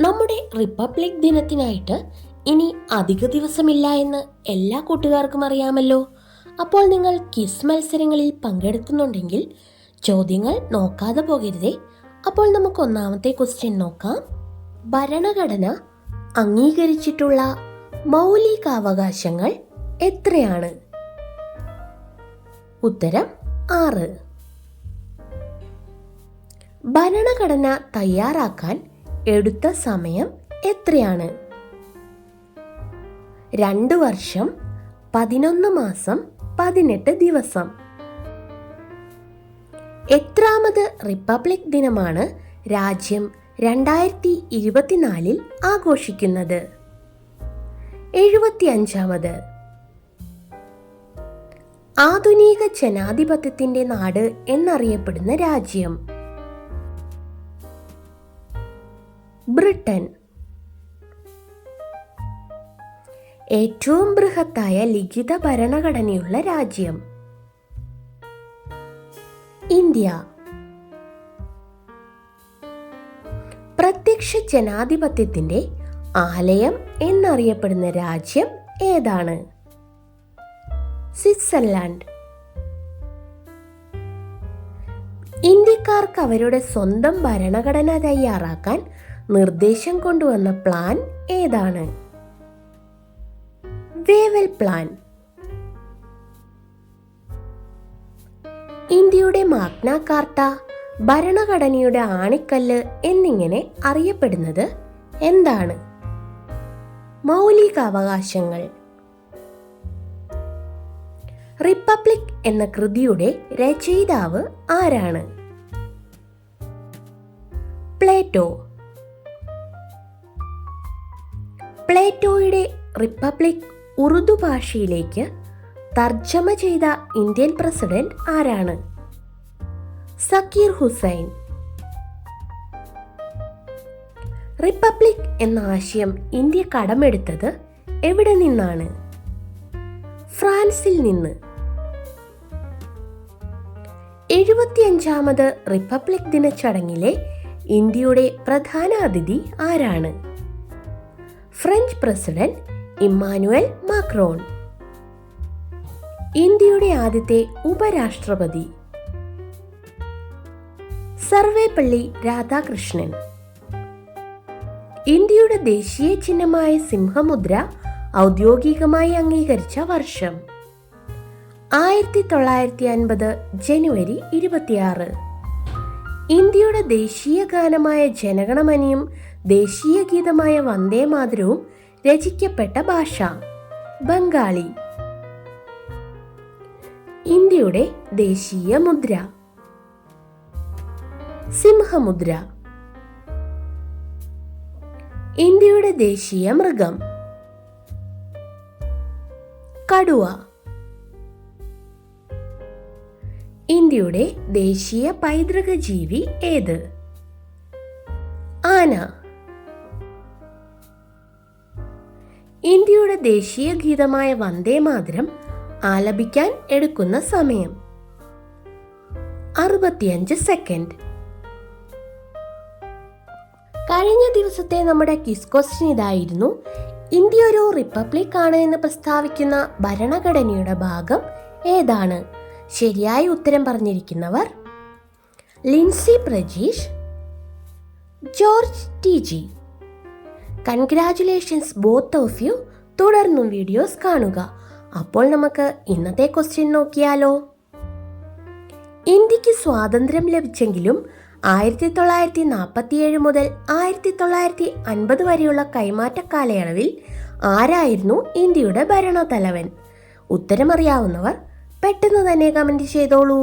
നമ്മുടെ റിപ്പബ്ലിക് ദിനത്തിനായിട്ട് ഇനി അധിക ദിവസമില്ല എന്ന് എല്ലാ കൂട്ടുകാർക്കും അറിയാമല്ലോ. അപ്പോൾ നിങ്ങൾ ക്വിസ് മത്സരങ്ങളിൽ പങ്കെടുക്കുന്നുണ്ടെങ്കിൽ ചോദ്യങ്ങൾ നോക്കാതെ പോകരുതേ. അപ്പോൾ നമുക്ക് ഒന്നാമത്തെ ക്വസ്റ്റ്യൻ നോക്കാം. ഭരണഘടന അംഗീകരിച്ചിട്ടുള്ള മൗലികാവകാശങ്ങൾ എത്രയാണ്? ഉത്തരം 6. ഭരണഘടന തയ്യാറാക്കാൻ എടുത്ത സമയം എത്രയാണ്? 2 വർഷം 11 മാസം 18 ദിവസം. എത്രാമത് റിപ്പബ്ലിക് ദിനമാണ് രാജ്യം 2024 ആഘോഷിക്കുന്നത്? 75ാമത്. ആധുനിക ജനാധിപത്യത്തിന്റെ നാട് എന്നറിയപ്പെടുന്ന രാജ്യം? ബ്രിട്ടൻ. ഏറ്റവും ബൃഹത്തായ ലിഖിത ഭരണഘടനയുള്ള രാജ്യം? ഇന്ത്യ. പ്രത്യക്ഷ ജനാധിപത്യത്തിന്റെ ആലയം എന്നറിയപ്പെടുന്ന രാജ്യം ഏതാണ്? സ്വിറ്റ്സർലാൻഡ്. ഇന്ത്യക്കാർക്ക് അവരുടെ സ്വന്തം ഭരണഘടന തയ്യാറാക്കാൻ നിർദ്ദേശം കൊണ്ടുവന്ന പ്ലാൻ ഏതാണ്? Wavell plan. ഇന്ത്യയുടെ മാഗ്ന കാർട്ട, ഭരണഘടനയുടെ ആണിക്കല്ല് എന്നിങ്ങനെ അറിയപ്പെടുന്നത് എന്താണ്? മൗലികാവകാശങ്ങൾ. റിപ്പബ്ലിക് എന്ന കൃതിയുടെ രചയിതാവ് ആരാണ്? പ്ലേറ്റോ. പ്ലേറ്റോയുടെ റിപ്പബ്ലിക് ഉറുദു ഭാഷയിലേക്ക് തർജ്ജമ ചെയ്ത ഇന്ത്യൻ പ്രസിഡന്റ് ആരാണ്? സക്കീർ ഹുസൈൻ. റിപ്പബ്ലിക് എന്ന ആശയം ഇന്ത്യ കടമെടുത്തത് എവിടെ നിന്നാണ്? ഫ്രാൻസിൽ നിന്ന്. 75ാമത് റിപ്പബ്ലിക് ദിന ചടങ്ങിലെ ഇന്ത്യയുടെ പ്രധാന അതിഥി ആരാണ്? French president Emmanuel Macron. ഇന്ത്യയുടെ ആദ്യത്തെ ഉപരാഷ്ട്രപതി? സർവേപ്പള്ളി രാധാകൃഷ്ണൻ. ഇന്ത്യയുടെ ദേശീയ ചിഹ്നമായ സിംഹമുദ്ര ഔദ്യോഗികമായി അംഗീകരിച്ച വർഷം? 1950 ജനുവരി 26. ഇന്ത്യയുടെ ദേശീയ ഗാനമായ ജനഗണമനയും ദേശീയ ഗീതമായ വന്ദേ മാതരവും രചിക്കപ്പെട്ട ഭാഷ? ബംഗാളി. ഇന്ത്യയുടെ ദേശീയ മുദ്ര? സിംഹമുദ്ര. ഇന്ത്യയുടെ ദേശീയ മൃഗം? കടുവ. ഇന്ത്യയുടെ ദേശീയ പൈതൃക ജീവി ഏത്? ആന. ഇന്ത്യയുടെ ദേശീയ ഗീതമായ വന്ദേ മാതരം ആലപിക്കാൻ എടുക്കുന്ന സമയം? 65 സെക്കൻഡ്. കഴിഞ്ഞ ദിവസത്തെ നമ്മുടെ ക്വിസ് ക്വസ്റ്റ്യൻ ഇതായിരുന്നു. ഇന്ത്യ ഒരു റിപ്പബ്ലിക് ആണ് എന്ന് പ്രസ്താവിക്കുന്ന ഭരണഘടനയുടെ ഭാഗം ഏതാണ്? ശരിയായ ഉത്തരം പറഞ്ഞിരിക്കുന്നവർ Lincy Prajeesh, George TG. Congratulations both of you. തുടർന്നും വീഡിയോസ് കാണുക. അപ്പോൾ നമുക്ക് ഇന്നത്തെ ക്വസ്റ്റ്യൻ നോക്കിയാലോ. ഇന്ത്യക്ക് സ്വാതന്ത്ര്യം ലഭിച്ചെങ്കിലും 1947 മുതൽ 1950 വരെയുള്ള കൈമാറ്റ കാലയളവിൽ ആരായിരുന്നു ഇന്ത്യയുടെ ഭരണത്തലവൻ? ഉത്തരമറിയാവുന്നവർ പെട്ടെന്ന് തന്നെ കമന്റ് ചെയ്തോളൂ.